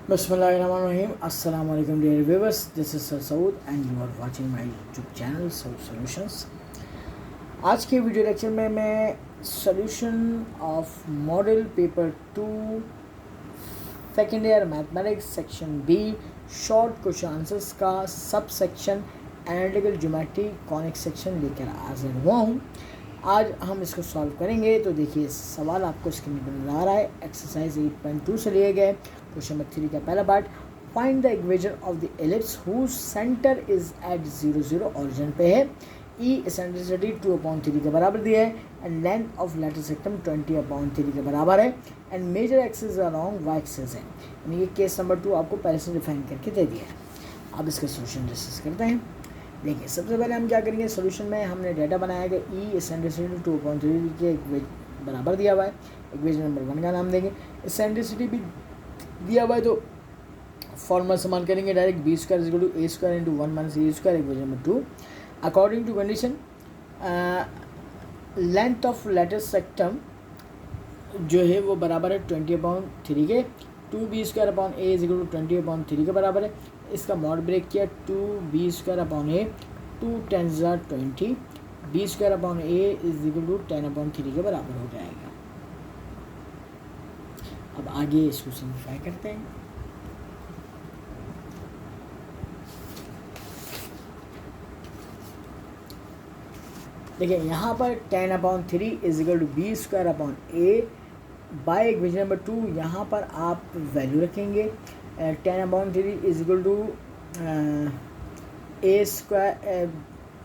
Bismillahirrahmanirrahim. Assalamu alaikum dear viewers. This is Sir Saud and you are watching my YouTube channel Saud Solutions. आज के video lecture में मैं solution of model paper 2 second year mathematics section B short question answers का sub section analytical geometry conic section लेकर हाजिर हुआ हूँ। आज हम इसको सॉल्व करेंगे। तो देखिए सवाल आपको स्क्रीन पर नजर आ रहा है। एक्सरसाइज 8.2 से लिए गए क्वेश्चन नंबर 3 का पहला part, find the equation of the ellipse whose centre is at 0 0 origin पे है। ई एसेंट्रिसिटी 2/3 के बराबर दिया है and length of latus rectum 20/3 के बराबर है and major axis along y axis है। यानी ये केस नंबर 2 आपको पहले से डिफाइन करके दे दिया है। अब इसका सोल्यूशन डिस्कस करते हैं। देखिए सबसे पहले हम क्या करेंगे, सोल्यूशन में हमने डाटा बनाया कि ई एसेंट्रिसिटी 2/3 के बराबर दिया हुआ है। इक्वेशन नंबर 1 का नाम देंगे। एसेंट्रिसिटी भी दिया हुआ है तो फॉर्मूला इस्तेमाल करेंगे direct b square is equal to A square into 1 minus a square. Equation number 2 according to condition length of latus rectum जो है वो बराबर है 20/3 के। 2b square upon a is equal to 20/3 के बराबर है। इसका मॉड ब्रेक किया 2b square upon a 2 10 20 b square upon a is equal to 10/3 के बराबर हो जाएगा। अब आगे इसको सिंप्लीफाई करते हैं। देखिए यहाँ पर 10/3 is equal to B square upon a by equation number 2। यहाँ पर आप वैल्यू रखेंगे 10/3 is equal to A square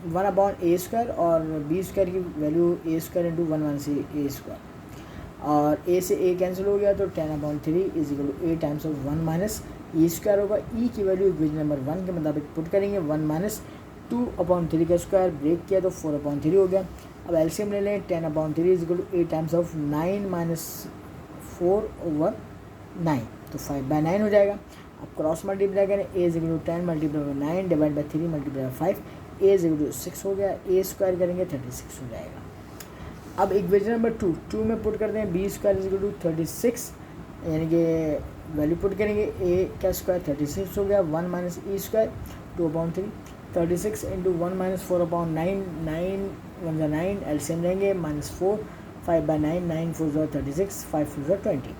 1/a square और बी स्क्वायर की वैल्यू ए स्क्वायर इंटू 1 1 से ए स्क्वायर और ए से ए कैंसिल हो गया तो 10/3 is equal to A times of 1 minus e square होगा। ई की वैल्यू इक्वेशन नंबर 1 के मुताबिक पुट करेंगे 1 माइनस 2/3 का स्क्वायर ब्रेक किया तो 4/3 हो गया। अब एलसीएम ले लें 10/3 is equal to A times of 9 minus 4/9 तो 5/9 हो जाएगा। अब क्रॉस मल्टीप्लाई करें A is equal to 10 multiply by 9 divide by 3 multiply by 5 A is equal to 6 हो गया। ए स्क्वायर करेंगे 36 हो जाएगा। अब इक्वेशन नंबर 2 में पुट करते हैं b square is equal to 36 यानी कि वैल्यू पुट करेंगे ए का स्क्वायर 36 हो गया 1 minus e square 2/3 36 into 1 minus 4/9 9 1 9 LCM लेंगे -4 5/9 9 4 36 5 4 20।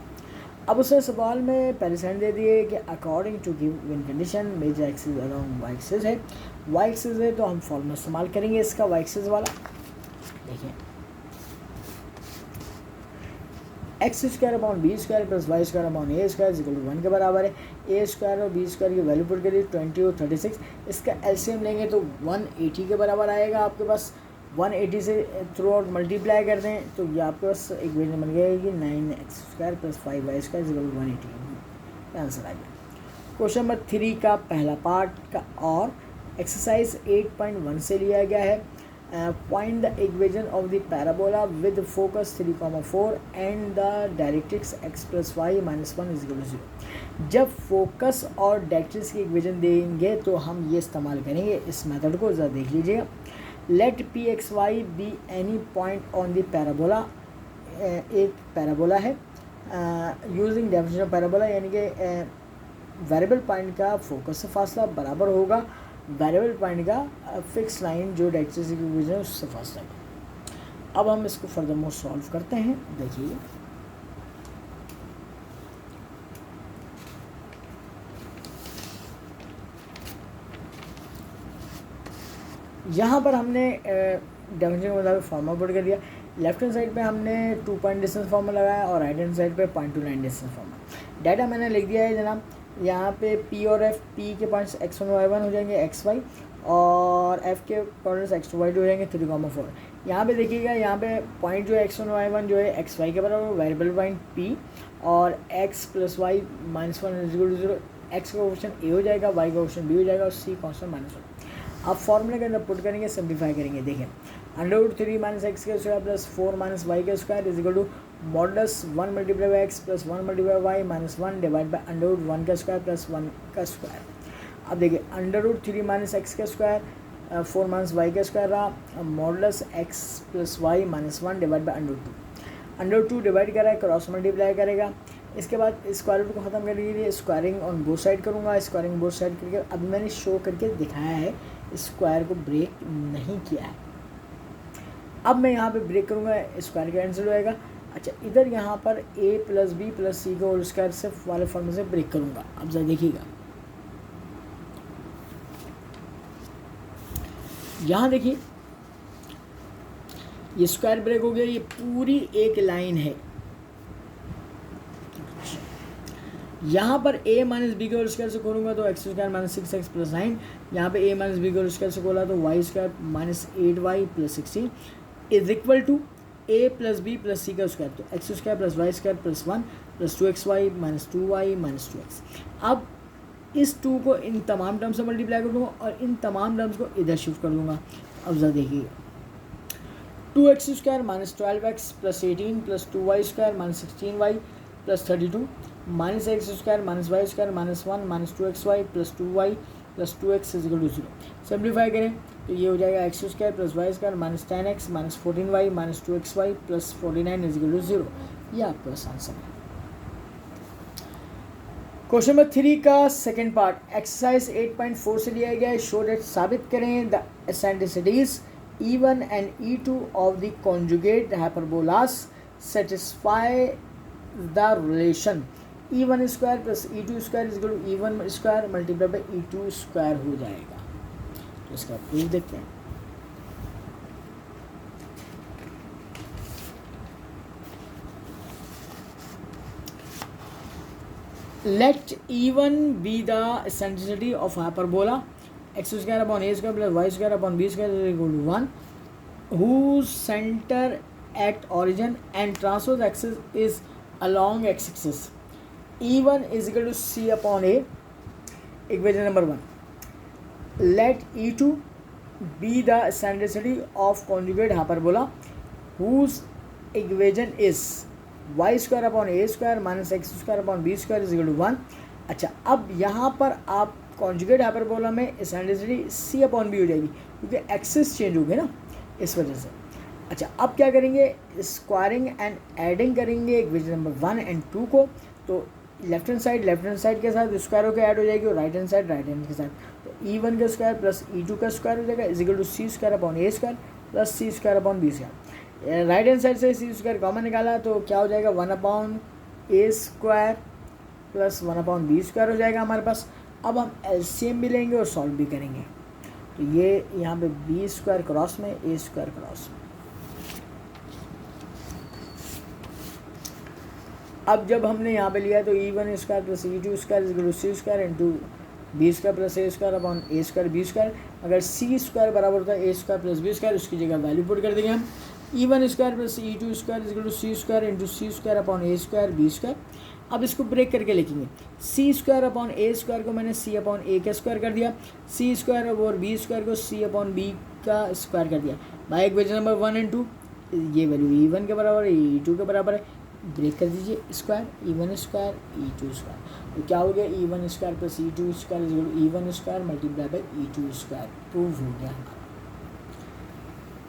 अब उसे सवाल में पहले सेंड दे दिए कि according to given condition major axis along y axis है। वाई एक्सिस है तो हम फॉर्मूला इस्तेमाल करेंगे इसका वाई एक्सिस वाला। देखिए x square upon B square plus Y square upon A square equal to 1 के बराबर है। ए स्क्वायर और बी स्क्वायर की वैल्यू पुट करिए 20 और 36। इसका एलसीएम लेंगे तो 180 के बराबर आएगा आपके पास। 180 से थ्रू आउट मल्टीप्लाई कर दें तो ये आपके पास इक्वेशन बन जाएगी 9x square plus 5y square equal to 180। Answer आ गया। क्वेश्चन नंबर 3 का पहला पार्ट का और एक्सरसाइज 8.1 से लिया गया है। Find the equation of the parabola with focus 3,4 and the directrix x plus y minus 1 is equal to 0। जब फोकस और डायरेक्ट्रिक्स की इक्वेशन देंगे तो हम ये इस्तेमाल करेंगे इस मेथड को। ज़रा देख लीजिएगा। Let P x y be any point on the parabola. एक पैराबोला है यूजिंग डेफिनेशन ऑफ पैराबोला यानी कि वेरिएबल पॉइंट का फोकस से फासला बराबर होगा वेरिएबल पॉइंट का फिक्स लाइन जो डायरेक्ट्रिक्स की इक्वेशन है उससे फासला है। अब हम इसको फर्दर मोर सॉल्व करते हैं। देखिए यहाँ पर हमने डेफिनेशन के मुताबिक फार्मूला पुट कर दिया। लेफ्ट हैंड साइड पे हमने 2 पॉइंट डिस्टेंस फार्मूला लगाया और राइट हैंड साइड पे 0.29 डिस्टेंस फार्मूला। डाटा मैंने लिख दिया है जनाब। यहाँ पे पी और एफ, पी के पॉइंट्स x1 y1 हो जाएंगे xy और एफ के पॉइंट्स x2 y2 हो जाएंगे 3,4। यहाँ पे देखिएगा यहाँ पे पॉइंट जो है x1 y1 जो है xy के बराबर वेरिएबल पॉइंट p और x plus Y minus 1 is equal to 0। x का ऑप्शन a हो जाएगा, y का ऑप्शन b हो जाएगा और c कॉन्स्टेंट -1। अब फॉर्मूले के अंदर पुट करेंगे, सिंप्लीफाई करेंगे। देखिए √3 माइनस एक्स का स्क्वायर प्लस 4 माइनस वाई का square is equal to modulus 1 multiply by x plus 1 multiply by minus 1 divide by √1 का स्क्वायर प्लस 1 का स्क्वायर। अब देखिए √3 माइनस एक्स का स्क्वायर 4 माइनस वाई का स्क्वायर रहा modulus x plus Y minus 1 divide by √2 divide करा है cross multiply करेगा इसके बाद स्क्वायर रूट को ख़त्म करने के लिए स्क्वायरिंग ऑन बोथ साइड करूँगा। स्क्वायरिंग बोथ साइड करके अभी मैंने शो करके दिखाया है, स्क्वायर को ब्रेक नहीं किया है। अब मैं यहाँ पे ब्रेक करूँगा, स्क्वायर कैंसिल हो जाएगा। अच्छा, इधर यहाँ पर a प्लस बी प्लस सी को होल स्क्वायर से वाले फॉर्मूले से ब्रेक करूँगा। अब जरा देखिएगा, यहाँ देखिए ये स्क्वायर ब्रेक हो गया, ये पूरी एक लाइन है। यहाँ पर a माइनस बी के होल स्क्वायर से खोलूँगा तो X square minus 6x plus 9, यहाँ पे a माइनस बी के होल स्क्वायर से खोला तो Y square minus 8y plus 16 is equal to a plus B plus C का स्क्वायर, तो X square plus Y square plus 1 plus 2xy minus 2y minus 2x। अब इस 2 को इन तमाम टर्म्स से मल्टीप्लाई कर दूँगा और इन तमाम टर्म्स को इधर शिफ्ट कर दूँगा। अब ज़रा देखिए, 2x square minus 12x plus 18 plus 2y square minus 16y plus 32 minus x square minus y square minus 1 minus 2xy plus 2y plus 2x is equal to 0। Simplify करें तो ये हो जाएगा x square plus Y square minus 10x minus 14y minus 2xy plus 49 is equal to 0। ये आपका answer है। Question number 3 का second part exercise 8.4 से लिया गया है। शो दैट साबित करें the eccentricities E1 and E2 of the conjugate hyperbolas satisfy the relation E1 square plus E2 square is equal to E1 square multiply by E2 square हो जाएगा। तो इसका प्रूफ देखते हैं। Let E1 be the eccentricity of hyperbola x square upon a square plus y square upon b square is equal to 1, whose center at origin and transverse axis is along x-axis. E1 is equal to c upon a, equation number 1. Let E2 be the eccentricity of conjugate hyperbola whose equation is y square upon a square minus x square upon b square is equal to 1। अच्छा, अब यहाँ पर आप conjugate hyperbola में eccentricity c upon B हो जाएगी क्योंकि axis change हो गए ना, इस वजह से। अच्छा, अब क्या करेंगे, स्क्वायरिंग एंड एडिंग करेंगे इक्वेशन नंबर 1 एंड 2 को। तो लेफ्ट हैंड साइड के साथ स्क्वायर होकर ऐड हो जाएगी और राइट हैंड के साथ। तो E1 का स्क्वायर प्लस E2 का स्क्वायर हो जाएगा is equal to C square upon A square plus c square upon B square. Right hand side से सी स्क्वायर कॉमन निकाला तो क्या हो जाएगा, 1 अपॉन ए square plus 1 upon B square हो जाएगा हमारे पास। अब हम एलसीएम भी लेंगे और सॉल्व भी करेंगे। तो ये यहाँ पे बी स्क्वायर क्रॉस में ए स्क्वायर क्रॉस में। अब जब हमने यहाँ पे लिया तो E1 square plus E2 square is equal to C square into B square plus A square upon A square B square. अगर सी स्क्वायर बराबर होता है ए स्क्वायर प्लस बी स्क्वायर, उसकी जगह वैल्यू पुट कर देंगे हम। E1 square plus E2 square is equal to C square into C square upon A square B square. अब इसको ब्रेक करके लिखेंगे, सी स्क्वायर अपॉन ए स्क्वायर को मैंने सी अपॉन ए का स्क्वायर कर दिया, सी स्क्वायर और बी स्क्वायर को सी अपॉन बी का स्क्वायर कर दिया बाय इक्वेशन नंबर 1 एंड 2। ये वैल्यू E1 के बराबर है, E2 के बराबर है, ब्रेक कर दीजिए square, E1 square E2 square. तो क्या हो गया, E1 square plus E2 square is equal to E1 square multiply by E2 square. Prove हो गया हमारा।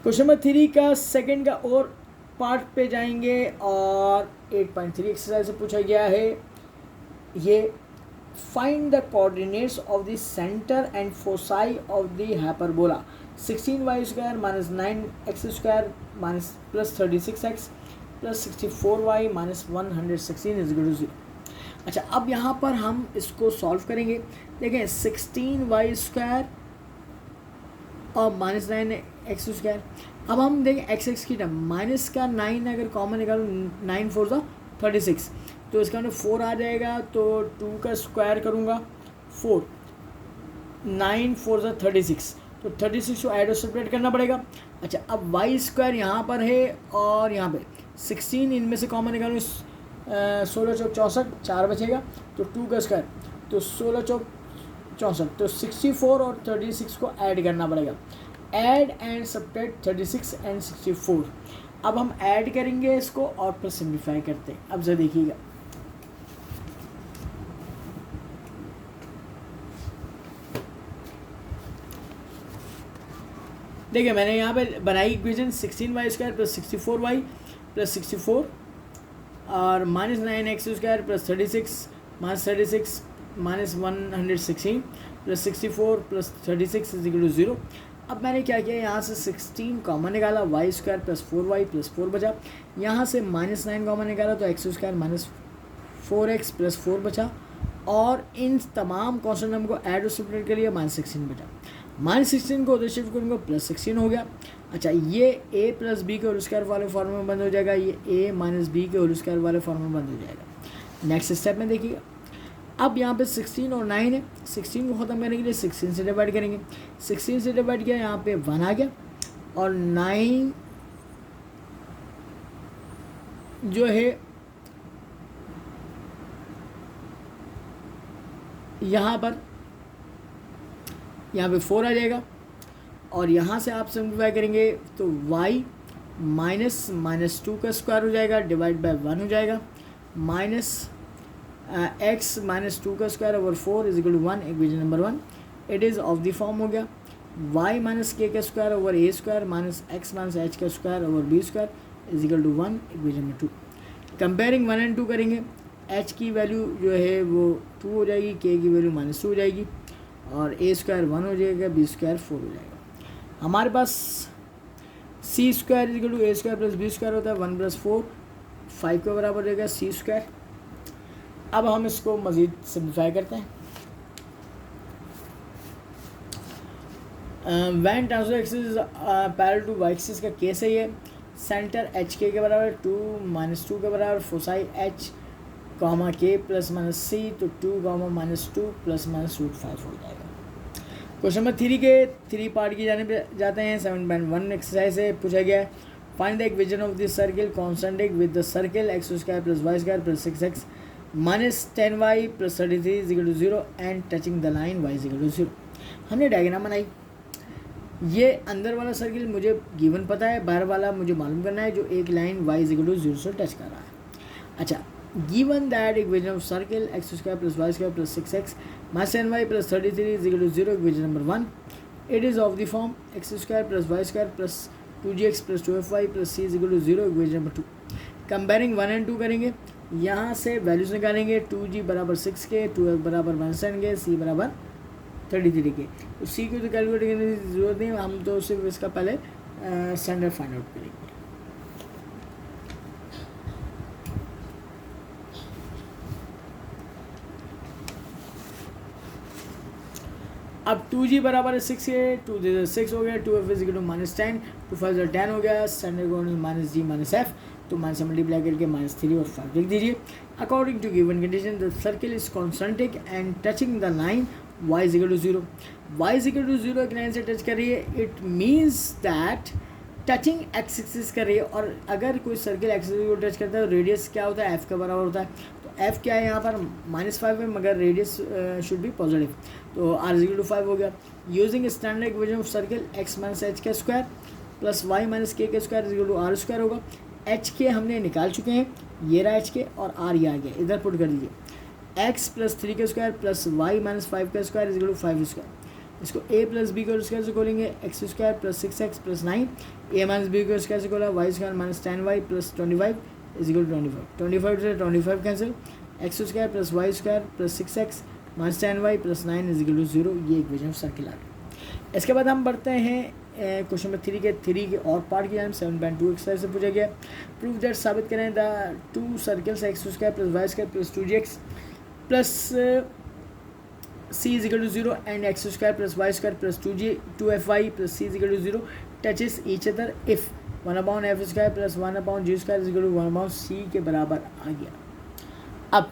क्वेश्चन नंबर 3 का सेकंड का और पार्ट पे जाएंगे और 8.3 एक्सरसाइज से पूछा गया है ये, find the coordinates of the centre and foci of the hyperbola 16y square minus 9x square minus plus 36x plus 64y minus 116 is equal to 0। अच्छा, अब यहाँ पर हम इसको सॉल्व करेंगे। देखें 16y स्क्वायर और माइनस 9x स्क्वायर। अब हम देखें x की टर्म माइनस का 9 अगर कॉमन निकालो 9 4 सा 36, तो इसका अंदर 4 आ जाएगा। तो 2 का स्क्वायर करूँगा 4, 9 4 सा 36, तो 36 को ऐड और सेपरेट करना पड़ेगा। अच्छा, अब वाई स्क्वायर यहाँ पर है और यहाँ पे 16, इनमें से कॉमन निकालो 16 चौक 64, 4 बचेगा। तो 2 का स्क्वायर तो 16 चौक 64, तो 64 और 36 को ऐड करना पड़ेगा। Add and subtract 36 and 64। अब हम ऐड करेंगे इसको और फिर सिम्प्लीफाई करते हैं। अब जरा देखिएगा, देखिए मैंने यहाँ पे बनाई equation 16y square plus 64y plus 64 और -9x² plus 36 -116 plus 64 plus 36 is equal to 0। अब मैंने क्या किया, यहाँ से 16 कॉमन निकाला, y² प्लस 4y प्लस 4 बचा। यहाँ से -9 कॉमन निकाला तो x² माइनस 4x प्लस 4 बचा। और इन तमाम कॉन्स्टेंट नंबर को ऐड और सब्ट्रैक्ट कर लिया, -16 बचा। -16 को उधर शिफ्ट करूँगा, +16 हो गया। अच्छा, ये a प्लस बी के होल स्क्वायर वाले फॉर्म में बंद हो जाएगा, ये a माइनस बी के होल स्क्वायर वाले फॉर्म में बंद हो जाएगा। नेक्स्ट स्टेप में देखिएगा, अब यहाँ पे 16 और 9 है, 16 को ख़त्म करने के लिए 16 से डिवाइड करेंगे। 16 से डिवाइड किया, यहाँ पे 1 आ गया, और 9 जो है यहाँ पे 4 आ जाएगा। और यहाँ से आप सिंप्लीफाई करेंगे तो y -2 का स्क्वायर हो जाएगा, डिवाइड बाय 1 हो जाएगा, x -2 का square over 4 is equal to 1, equation number 1। It is of the form हो गया y -k का square over a square minus x -h का square over b square is equal to 1, equation number 2। Comparing 1 and 2 करेंगे, h की value जो है वो 2 हो जाएगी, k की वैल्यू -2 हो जाएगी, और a स्क्वायर 1 हो जाएगा, b स्क्वायर 4 हो जाएगा। हमारे पास c square is equal to a square plus b square होता है, 1 + 4 5 के बराबर रहेगा c स्क्वायर। अब हम इसको मज़ीद सिम्प्लीफाई करते हैं। When transverse axis parallel to Y axis का केस है ये। सेंटर एच के बराबर 2 -2 के बराबर foci h comma k plus -c, तो 2 -2 प्लस √5 हो जाएगा। क्वेश्चन नंबर 3 के 3 पार्ट की जाने पे जाते हैं। 7.1 एक्सरसाइज से पूछा गया है, find the equation of this circle concentric with the circle x² plus y² plus 6x minus 10y plus 33 is equal to 0 and touching the line y is equal to 0। हमने डायग्राम बनाई, ये अंदर वाला circle मुझे given पता है, बाहर वाला मुझे मालूम करना है जो एक line y is equal to 0 से टच कर रहा है। अच्छा, given that equation of circle x² plus y² plus 6x minus 10y plus 33 is equal to 0, equation number 1, it is of the form x² plus y² plus 2gx plus 2fy plus c is equal to 0, equation number 2। Comparing 1 and 2 करेंगे, यहाँ से values निकालेंगे, 2g बराबर 6 के, 2f बराबर -10 के, c बराबर 33 के। तो c को तो कैलकुलेट करने की जरूरत नहीं, हम तो सिर्फ इसका पहले स्टैंडर्ड फाइंड आउट करेंगे। अब 2g बराबर है 6 के, 2 6 हो गया, 2f इज इक्वल टू -10, 2 5 10 हो गया, स्टैंडर्ड को -g -f, तो माइनस से मल्टीप्लाई करके -3 और 5 लिख दीजिए। According to given condition the circle is concentric and touching the line y is equal to 0। y is equal to 0 एक लाइन से टच कर रही है, it means that touching X axis कर रही है। और अगर कोई सर्किल एक्सिस को टच करता है तो रेडियस क्या होता है, f का बराबर होता है। तो f क्या है यहाँ पर -5 है, मगर रेडियस शुड बी पॉजिटिव, तो r इज इक्वल टू 5 हो गया। Using standard equation of circle x minus h का square plus y minus k का square is equal to r square होगा। h के हमने निकाल चुके हैं, ये रहा h के, और r ये आ गया, इधर पुट कर दीजिए। x प्लस 3 का स्क्वायर प्लस y माइनस 5 का square is equal to 5 square. इसको a प्लस बी का स्क्वायर से खोलेंगे, x square plus 6x plus 9, a minus B का स्क्वायर से खोला, y square minus 10y plus 25 is equal to 25 से 25 cancel, x square plus y square plus 6x minus 10y plus 9 is equal to 0। ये equation of circle आ गई। इसके बाद हम बढ़ते हैं क्वेश्चन नंबर 3 के और पार्ट की जान। 7.2 एक्सरसाइज से पूछा गया, प्रूव दैट साबित करें the 2 circles x² plus y² plus 2gx plus c is equal to 0 and x² plus y² plus 2fy plus c is equal to 0 touches each other if 1/f² plus 1/g² is equal to 1/c के बराबर आ गया। अब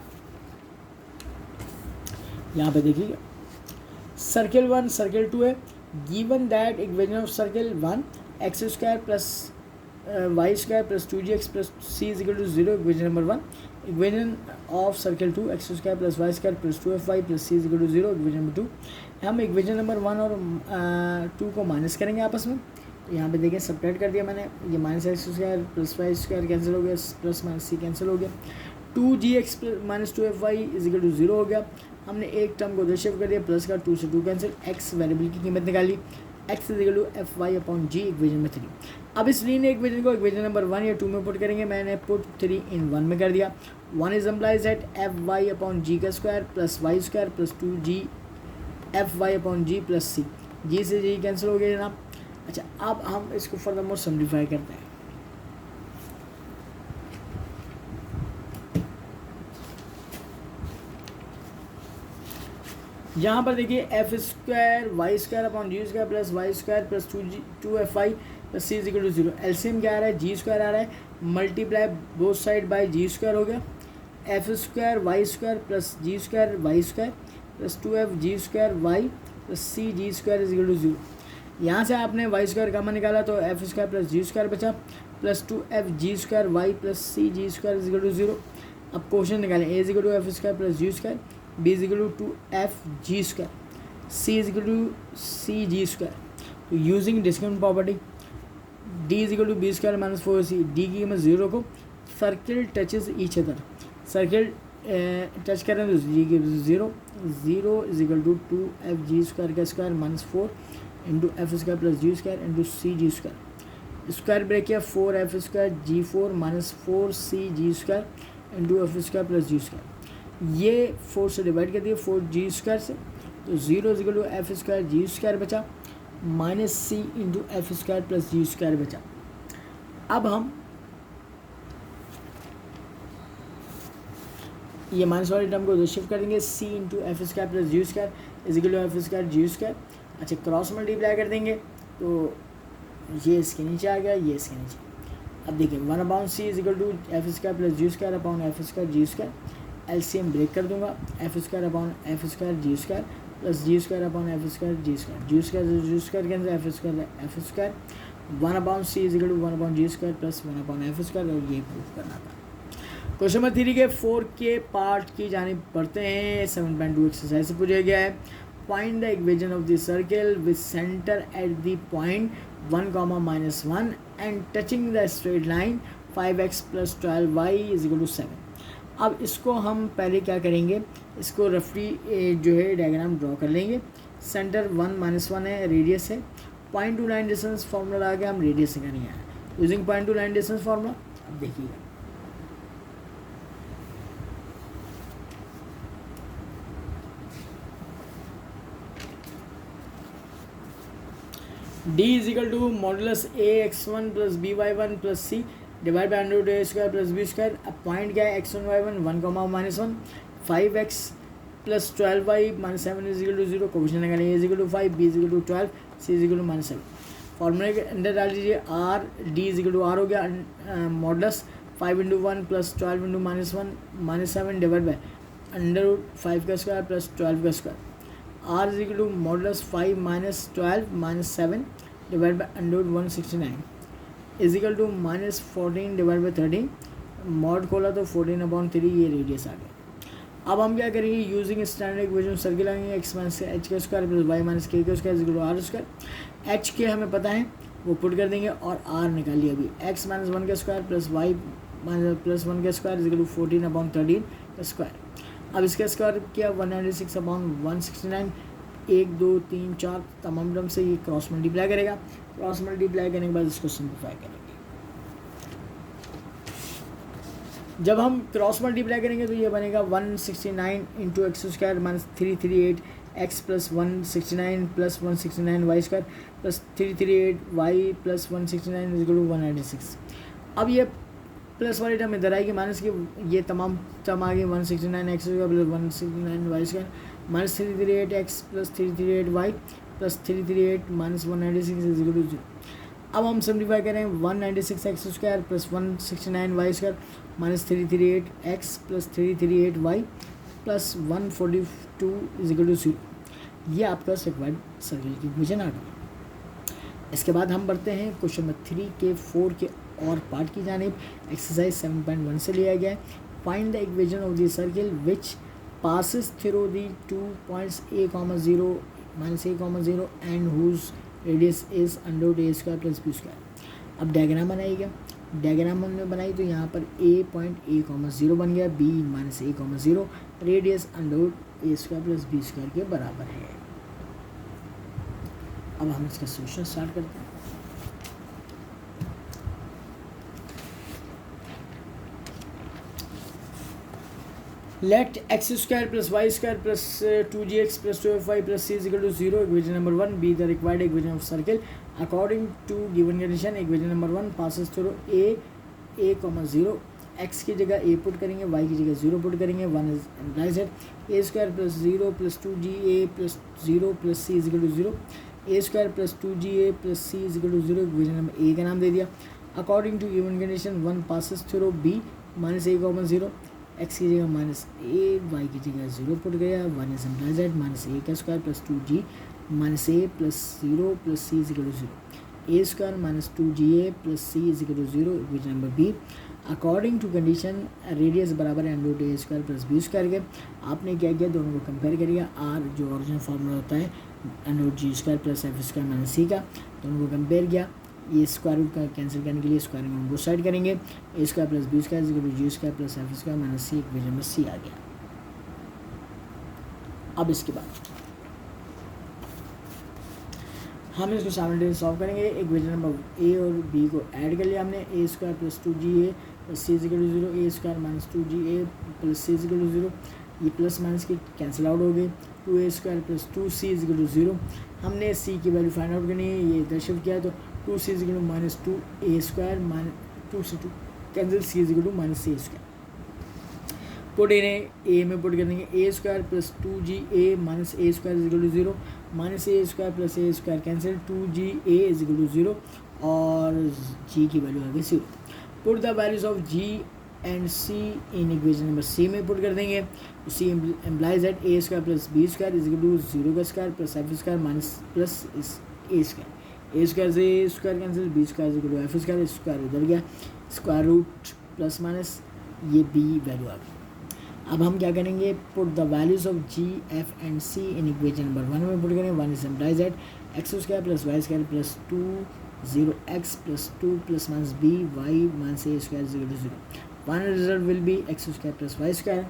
यहाँ पे देखिए, circle 1 circle 2 है, given that equation of circle 1 x² plus y² plus 2gx plus c is equal to 0, equation number 1। Equation of circle 2 x² plus y² plus 2fy plus c is equal to 0, equation number 2। हम equation number 1 और 2 को minus करेंगे आपस में। तो यहाँ पे देखें, सब्ट्रैक्ट कर दिया मैंने, ये -x² प्लस y² कैंसिल हो गया, प्लस माइनस c कैंसिल हो गया, 2gx plus minus 2fy is equal to 0 हो गया। हमने एक टर्म को उधर शिफ्ट कर दिया, प्लस का 2 से 2 कैंसिल, x वेरिएबल की कीमत निकाली, x is equal to fy upon g, equation में 3। अब इस लीनियर इक्वेशन को इक्वेशन नंबर 1 या 2 में पुट करेंगे। मैंने पुट 3 in 1 में कर दिया। 1 is implies that F Y upon G का square plus Y square plus 2g F Y upon G plus C, G से जी कैंसिल हो गया जनाब। अच्छा, अब हम इसको फर्दर मोर सिम्प्लीफाई करते हैं। यहाँ पर देखिए F square Y square upon G square plus Y square plus 2f Y plus C is equal to 0। LCM क्या आ रहा है, जी स्क्वायर आ रहा है, multiply both side by G square हो गया। F square Y square plus G square Y square plus 2f G square Y plus C G square is equal to 0। यहाँ से आपने वाई स्क्वायर कॉमन निकाला तो F square plus G square बचा plus 2f G square Y plus C G square is equal to 0। अब question निकालें, A equal to F square plus G square, B equal to F G square, C is equal to C G square. तो using discriminant property D equal to B square minus 4c, D की कीमत 0 को, circle touches each other, circle touch करें तो G की 0 is equal to 2f G square का square minus 4 into F square plus G square into C G square, square break किया 4f square G 4 minus 4c G square into F square plus G square. ये 4 से divide कर दिया 4g square से, तो 0 is equal to F square G square बचा minus C into F square plus G square बचा। अब हम ये माइनस वाले टर्म को उधर शिफ्ट करेंगे, C into F square plus G square is equal to F square G square. अच्छा, क्रॉस मल्टीप्लाई कर देंगे तो ये इसके नीचे आ गया, ये इसके नीचे। अब देखिए 1 upon C is equal to F square plus G square upon F square G square, LCM break कर दूंगा, F square upon F square G square plus G square upon F square G square, G square के अंदर F square 1 upon C is equal to 1 upon G square plus 1 upon F square, और ये proof करना था। Question number 3 के 4 के part की जानिब पढ़ते हैं। 7.2 एक्सरसाइज से पूछा गया है, find the equation of the circle with centre at the point 1, and touching the straight line 5x plus 12y is equal to 7। अब इसको हम पहले क्या करेंगे, इसको रफली जो है डायग्राम ड्रॉ कर लेंगे। सेंटर 1 है, रेडियस है, point to line distance formula लगा के हम रेडियस से करेंगे using point to line distance formula. अब देखिएगा, d is equal to modulus ax1 plus by1 plus c divide by under A square plus B square. अब पॉइंट क्या है, x1 y1 1, 5x plus 12y minus 7 is equal to 0। Question निकालें, a is equal to 5, b is equal to 12, c is equal to minus 7। फॉर्मूले के अंदर डाल दीजिए r, d is equal to r हो गया modulus 5 into 1 plus 12 into minus 1 minus 7 divide by under 5 का square plus 12 का square. r is equal to modulus 5 minus 12 minus 7 divide by under 169 is equal to minus 14 divide by 13, mod खोला तो 14/3, ये radius आ गया। अब हम क्या करेंगे, यूजिंग स्टैंडर्ड इक्वेशन सर्किल आएंगे, x माइनस एच का square plus Y minus K का square is equal to R square. H K हमें पता है वो पुट कर देंगे और आर निकालिए अभी, x माइनस 1 का square plus Y minus plus 1 का स्क्वायर इजिकल टू 14/13 का स्क्वायर। अब इसका स्क्वायर किया 196/169, 1 2 3 4 तमाम टर्म से ये क्रॉस मल्टीप्लाई करेगा। क्रॉस मल्टीप्लाई करने के बाद इसको सिंप्लीफाई करेंगे। जब हम क्रॉस मल्टीप्लाई करेंगे तो ये बनेगा 169 into X square minus 338 X plus 169 plus 169 Y square plus 338 Y plus 169 is equal to 196। अब ये प्लस वाली टर्म इधर आएगी, माइनस की ये तमाम टर्म आ गई 169 X square plus 169 Y square minus 338 X plus 338 Y plus 338 minus 196 is equal to 0। अब हम सिम्प्लीफाई करें, 196 X square plus 169 Y square minus 338 X plus 338 Y plus 142 is equal to 0। ये आपका रिक्वायर्ड सर्किल की इक्वेशन आ गई। इसके बाद हम बढ़ते हैं क्वेश्चन नंबर 3 के 4 के और पार्ट की जानिब। एक्सरसाइज 7.1 से लिया गया है, find the equation of the circle which passes through the 2 points a, 0 minus a, 0 and whose radius is under A square plus B square. अब डायग्राम बनाइएगा, डायग्राम हमने बनाई तो यहाँ पर a पॉइंट a, 0 बन गया, b minus a, 0 radius under A square plus B square के बराबर है। अब हम इसका सोल्यूशन स्टार्ट करते हैं। Let X square plus Y square plus 2gx plus 2fy plus c is equal to 0 equation number 1 be the required equation of circle according to given condition equation number 1 passes through a 0 x की जगह a put करेंगे y की जगह 0 put करेंगे 1 is implies at a square plus 0 plus 2ga plus 0 plus c is equal to 0 a square plus 2ga plus c is equal to 0 equation number a का नाम दे दिया according to given condition 1 passes through b minus a 0 x की जगह minus a y की जगह 0 put गया 1 is implies at minus a का square plus 2g minus a plus 0 plus c is equal to 0 a square minus 2ga plus c is equal to 0 equation number b according to condition radius बराबर है under root A square plus B square के आपने क्या किया दोनों को compare करिएगा are जो ओरिजिनल फार्मूला होता है under root G square plus F square minus C का दोनों को कंपेयर किया ये स्क्वायर रूट का कैंसिल करने के लिए स्क्वायर में बोथ साइड करेंगे A square plus B square equal to G square plus F square minus C equation number C आ गया। अब इसके बाद हम इसको साइमल्टेनियस सॉल्व करेंगे इक्वेशन नंबर ए और बी को ऐड कर लिया हमने A square plus 2ga plus C is equal to 0 A square minus 2ga plus C is equal to 0 ये प्लस माइनस की कैंसिल आउट हो गई 2a square plus 2c is equal to 0 हमने c की value find out करनी है ये इधर शिफ्ट किया तो 2c is equal to minus 2a square minus 2c2 cancel c is equal to minus c square put इन्हें a में पुट कर देंगे a square plus 2ga minus a square is equal to 0 minus a square plus a square cancel 2ga is equal to 0 और g की value आ गई 0 put the values of g and c in equation number c में put कर देंगे c implies at a square plus b square is equal to 0 का square plus f square minus plus a square से a square cancel b square is equal to f square square उधर गया square root plus minus ये b value आ गई। अब हम क्या करेंगे put the values of g f and c in equation number 1 में पुट करेंगे 1 is implies at x square plus Y square plus 2 0x plus 2 plus minus b y minus a square is equal to 0 final result will be x square plus Y square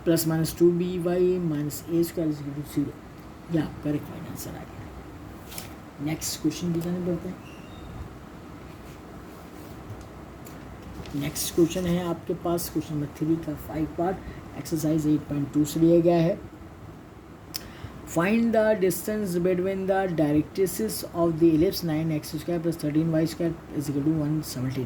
plus minus 2by minus a square is equal to 0 या correct final answer आ गया। Next question की जाने बढ़ते हैं। Next question है आपके पास question number 3 का 5 पार्ट एक्सरसाइज 8.2 से लिया गया है। Find the distance between the directrices of the ellipse 9x square plus 13y square is equal to 117।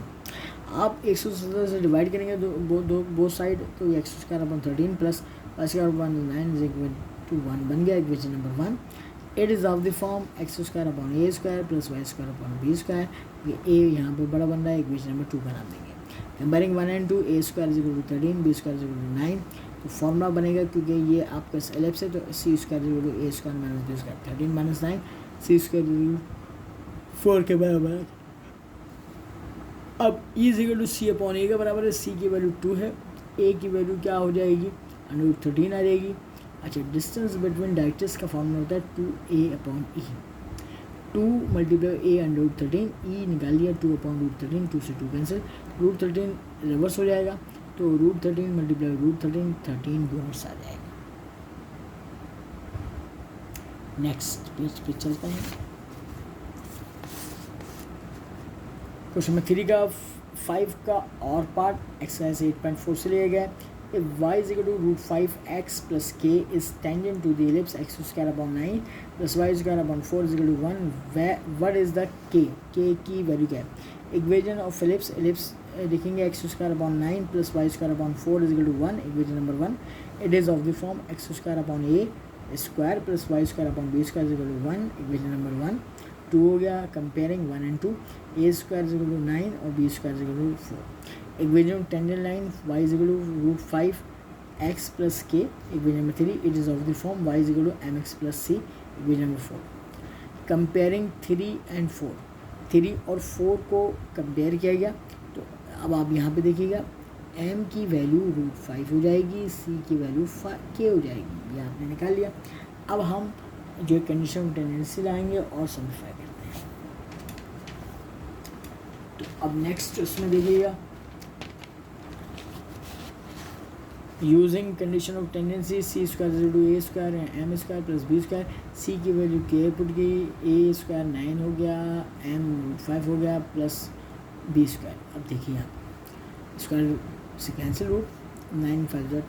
आप 117 से डिवाइड करेंगे दो साइड तो एक्स स्क्वायर अपॉन 13 प्लस Y square upon 9 is equal to 1 बन गया equation number 1। It is of the form X square upon A square plus Y square upon B square ये ए यहाँ पर बड़ा बन रहा है इक्वेशन नंबर 2 का नाम देंगे। Comparing 1 and 2 a square is equal to 13 b square is equal to 9 तो फॉर्मूला बनेगा क्योंकि ये आपका एलिप्स है तो C square is equal to A square minus B square 13 minus 9 C square 4 के बराबर है। अब E is equal to C upon A के बराबर है सी की वैल्यू 2 है ए की वैल्यू क्या हो जाएगी अंडर 13 आ जाएगी। अच्छा डिस्टेंस बिटवीन डायरेक्ट्रिस का फॉर्मूला होता है 2a upon E 2 multiply a under 13 ई निकाल लिया 2 अपॉन रूट 13 2 से 2 कैंसिल रूट 13 रिवर्स हो जाएगा तो रूट 13 मल्टीप्लाई रूट 13 रिवर्स आ जाएगा। नेक्स्ट पेज पे चलते हैं। क्वेश्चन नंबर 3 का 5 का और पार्ट एक्सरसाइज 8.4 से लिया गया है। If y is equal to root 5x plus k is tangent to the ellipse x square upon 9 plus y square upon 4 is equal to 1, where what is the k? k की value क्या है? Equation of ellipse लिखेंगे x square upon 9 plus y square upon 4 is equal to 1 equation number 1। It is of the form x square upon a square plus y square upon b square is equal to 1 equation number 1। 2 हो गया comparing 1 and 2 a square is equal to 9 और b square is equal to 4 equation tangent line y is equal to root 5x plus k equation number 3 it is of the form y is equal to mx plus c equation number 4। Comparing 3 and 4 3 और 4 को compare किया गया तो अब आप यहाँ पे देखिएगा m की वैल्यू रूट 5 हो जाएगी c की वैल्यू k हो जाएगी ये आपने निकाल लिया। अब हम जो कंडीशन टेंडेंसी लाएंगे और सिंप्लीफाई करते हैं। तो अब नेक्स्ट उसमें देखिएगा using condition of tangency C square is to A square M square plus B square C की वैल्यू के पुट गई ए स्क्वायर 9 हो गया एम रूट 5 हो गया प्लस बी स्क्वायर। अब देखिए आप स्क्वायर से कैंसिल रूट 9 5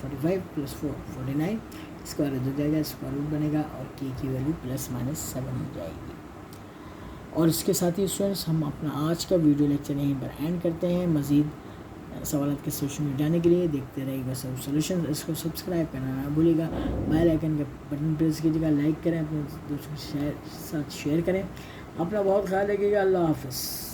45 प्लस 4 49, स्क्वायर रूट हो जाएगा, स्क्वायर रूट बनेगा और के की वैल्यू ±7 हो जाएगी। और इसके साथ ही स्टूडेंट्स हम अपना आज का वीडियो लेक्चर यहीं पर एंड करते हैं। मज़ीद सवाल के सोल्यूशन में जाने के लिए देखते रहिएगा सब सोल्यूशन। इसको सब्सक्राइब करना ना भूलिएगा, बेल आइकन का बटन प्रेस कीजिएगा, लाइक करें, अपने दोस्तों के साथ शेयर करें। अपना बहुत ख्याल रखिएगा। अल्लाह हाफ़िज़।